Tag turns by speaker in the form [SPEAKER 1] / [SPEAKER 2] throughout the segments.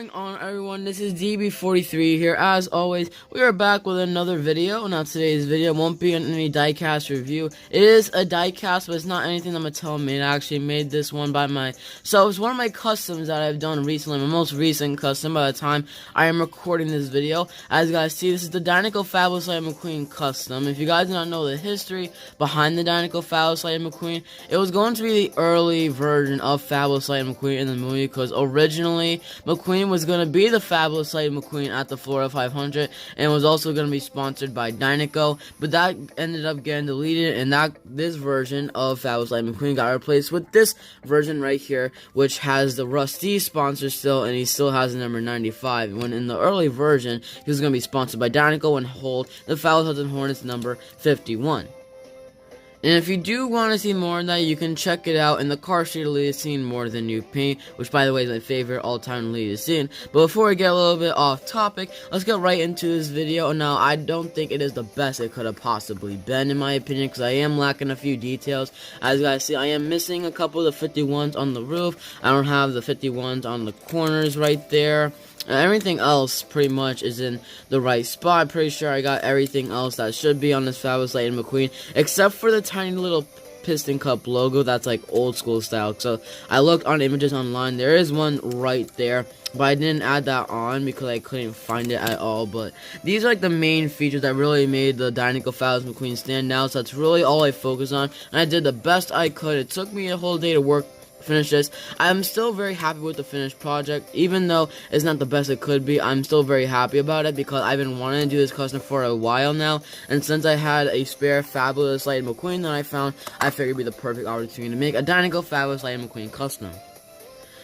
[SPEAKER 1] going on, everyone? This is DB43 here. As always, we are back with another video. Now, today's video won't be any diecast review. It is a diecast, but it's not anything that Mattel made. I actually made this one by myself. It's one of my customs that I've done recently, my most recent custom by the time I am recording this video. As you guys see, this is the Dinoco Fabulous Lightning McQueen custom. If you guys do not know the history behind the Dinoco Fabulous Lightning McQueen, it was going to be the early version of Fabulous Lightning McQueen in the movie, because originally McQueen was going to be the Fabulous Lightning McQueen at the Florida 500, and was also going to be sponsored by Dinoco, but that ended up getting deleted, and this version of Fabulous Lightning McQueen got replaced with this version right here, which has the Rusty sponsor still, and he still has the number 95, when in the early version, he was going to be sponsored by Dinoco and hold the Fabulous Hudson Hornets number 51. And if you do want to see more of that, you can check it out in the car street deleted scene More Than You Paint, which by the way is my favorite all-time deleted scene. But before we get a little bit off topic, let's get right into this video. Now, I don't think it is the best it could have possibly been, in my opinion, because I am lacking a few details. As you guys see, I am missing a couple of the 51s on the roof. I don't have the 51s on the corners right there. Everything else pretty much is in the right spot. I'm pretty sure I got everything else that should be on this Fabulous Lightning McQueen, except for the tiny little Piston Cup logo that's like old school style. So I looked on images online, there is one right there, but I didn't add that on because I couldn't find it at all. But these are like the main features that really made the Dinoco Fabulous McQueen stand out, so that's really all I focused on, and I did the best I could. It took me a whole day to finish this. I'm still very happy with the finished project, even though it's not the best it could be. I'm still very happy about it because I've been wanting to do this custom for a while now, and since I had a spare Fabulous Lightning McQueen that I found, I figured it'd be the perfect opportunity to make a Dinoco Fabulous Lightning McQueen custom.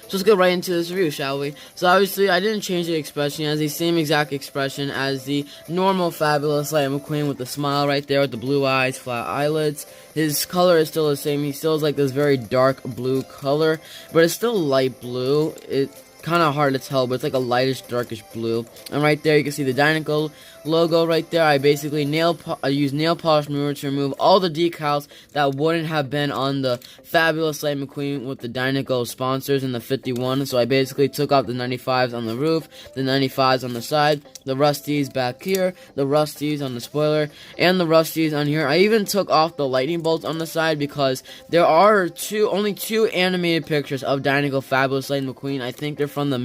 [SPEAKER 1] So let's get right into this review, shall we? So obviously, I didn't change the expression. It has the same exact expression as the normal Fabulous Lightning McQueen, with the smile right there, with the blue eyes, flat eyelids. His color is still the same. He still has like this very dark blue color, but it's still light blue. It's kind of hard to tell, but it's like a lightish, darkish blue. And right there, you can see the Dinoco logo right there. I basically used nail polish remover to remove all the decals that wouldn't have been on the Fabulous Lightning McQueen with the Dinoco sponsors in the 51. So I basically took off the 95s on the roof, the 95s on the side, the Rusties back here, the Rusties on the spoiler, and the Rusties on here. I even took off the lightning bolts on the side because there are only two animated pictures of Dinoco Fabulous Lightning McQueen. I think they're from the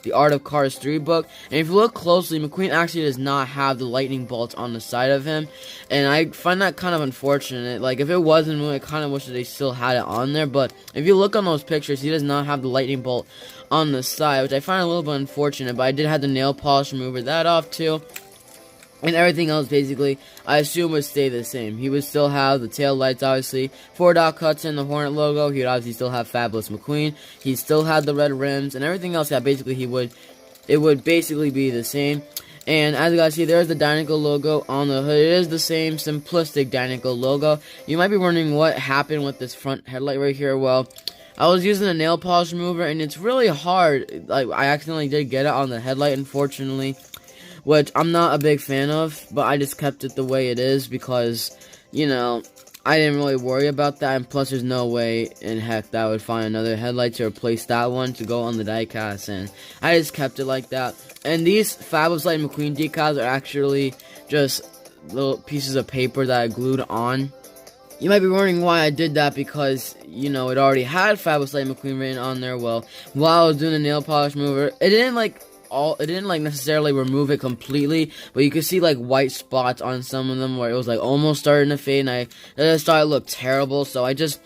[SPEAKER 1] The Art of Cars 3 book, and if you look closely, McQueen actually does not have the lightning bolts on the side of him, and I find that kind of unfortunate. Like, if it wasn't, I kind of wish that they still had it on there, but if you look on those pictures, he does not have the lightning bolt on the side, which I find a little bit unfortunate, but I did have the nail polish remover that off too. And everything else, basically, I assume would stay the same. He would still have the tail lights, obviously, 4-dot cuts in the Hornet logo. He would obviously still have Fabulous McQueen. He still had the red rims, and everything else, yeah, basically, it would basically be the same. And as you guys see, there's the Dinoco logo on the hood. It is the same simplistic Dinoco logo. You might be wondering what happened with this front headlight right here. Well, I was using a nail polish remover, and it's really hard. Like, I accidentally did get it on the headlight, unfortunately, which I'm not a big fan of, but I just kept it the way it is because, you know, I didn't really worry about that, and plus there's no way in heck that I would find another headlight to replace that one to go on the diecast, and I just kept it like that. And these Fabulous Lightning McQueen decals are actually just little pieces of paper that I glued on. You might be wondering why I did that, because, you know, it already had Fabulous Lightning McQueen written on there. Well, while I was doing the nail polish remover, it didn't necessarily remove it completely, but you could see like white spots on some of them where it was like almost starting to fade, and I just thought it looked terrible, so I just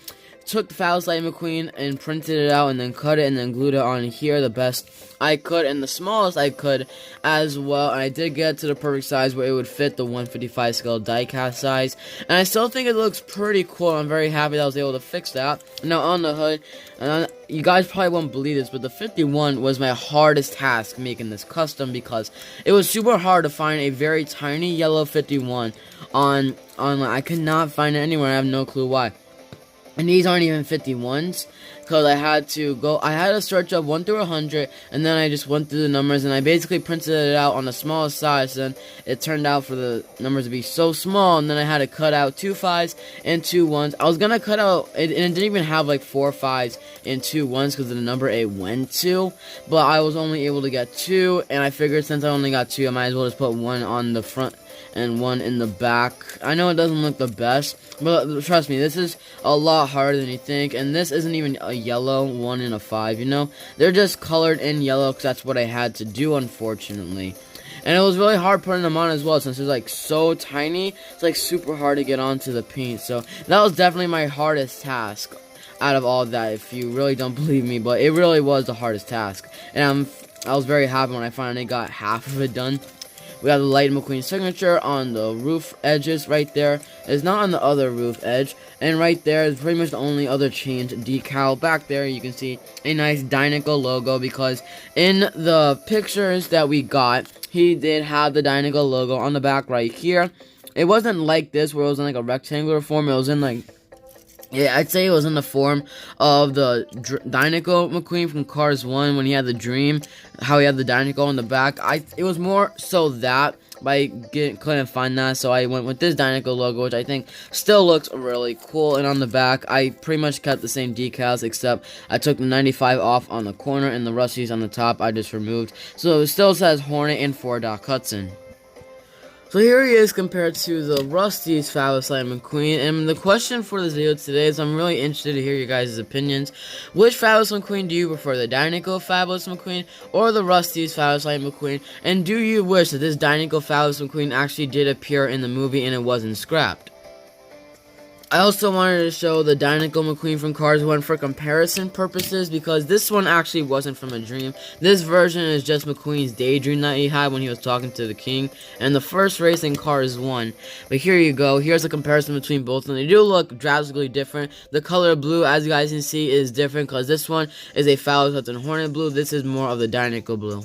[SPEAKER 1] took the Fabulous Lightning McQueen and printed it out and then cut it and then glued it on here the best I could and the smallest I could as well. And I did get to the perfect size where it would fit the 155 scale diecast size, and I still think it looks pretty cool. I'm very happy that I was able to fix that. Now on the hood, and you guys probably won't believe this, but the 51 was my hardest task making this custom, because it was super hard to find a very tiny yellow 51 online. I could not find it anywhere, I have no clue why. And these aren't even 51s. because I had to search up 1 through 100, and then I just went through the numbers, and I basically printed it out on the smallest size, and it turned out for the numbers to be so small, and then I had to cut out 2 5s and 2 1s. I was gonna cut out, and it didn't even have like 4 5s and 2 1s because of the number it went to, but I was only able to get 2, and I figured since I only got 2, I might as well just put 1 on the front and 1 in the back. I know it doesn't look the best, but trust me, this is a lot harder than you think, and this isn't even a yellow 1 and a 5, you know? They're just colored in yellow because that's what I had to do, unfortunately. And it was really hard putting them on as well, since it's like so tiny. It's like super hard to get onto the paint, so that was definitely my hardest task out of all that, if you really don't believe me, but it really was the hardest task. And I was very happy when I finally got half of it done. We have the light McQueen signature on the roof edges right there. It's not on the other roof edge. And right there is pretty much the only other changed decal. Back there you can see a nice Dinoco logo, because in the pictures that we got, he did have the Dinoco logo on the back right here. It wasn't like this where it was in like a rectangular form. It was in like, yeah, I'd say it was in the form of the Dinoco McQueen from Cars 1 when he had the dream, how he had the Dinoco on the back. It was more so that, but I couldn't find that, so I went with this Dinoco logo, which I think still looks really cool. And on the back, I pretty much kept the same decals, except I took the 95 off on the corner, and the Rusties on the top I just removed. So it still says Hornet and 4 Doc Hudson. So here he is compared to the Rusty's Fabulous Light McQueen, and the question for this video today is I'm really interested to hear your guys' opinions. Which Fabulous McQueen do you prefer, the Dinoco Fabulous McQueen or the Rusty's Fabulous Light McQueen? And do you wish that this Dinoco Fabulous McQueen actually did appear in the movie and it wasn't scrapped? I also wanted to show the Dinoco McQueen from Cars 1 for comparison purposes, because this one actually wasn't from a dream. This version is just McQueen's daydream that he had when he was talking to the king, and the first race in Cars 1. But here you go. Here's a comparison between both of them. They do look drastically different. The color blue, as you guys can see, is different because this one is a Fabulous Hudson Hornet blue. This is more of the Dinoco blue.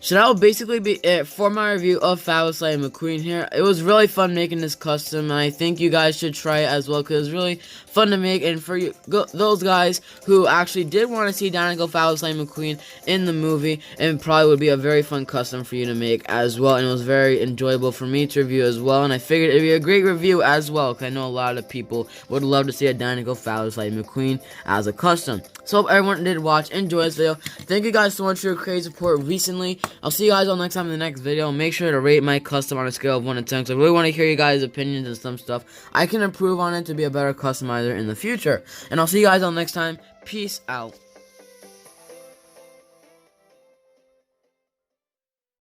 [SPEAKER 1] So that will basically be it for my review of Fabulous Light McQueen here. It was really fun making this custom, and I think you guys should try it as well, because it's really fun to make. And for you, those guys who actually did want to see Dinoco Fabulous Light McQueen in the movie, and probably would be a very fun custom for you to make as well. And it was very enjoyable for me to review as well, and I figured it'd be a great review as well, because I know a lot of people would love to see a Dinoco Fabulous Light McQueen as a custom. So hope everyone did watch, enjoy this video. Thank you guys so much for your crazy support recently. I'll see you guys all next time in the next video. Make sure to rate my custom on a scale of 1 to 10, because I really want to hear you guys' opinions and some stuff I can improve on it to be a better customizer in the future. And I'll see you guys all next time. Peace out.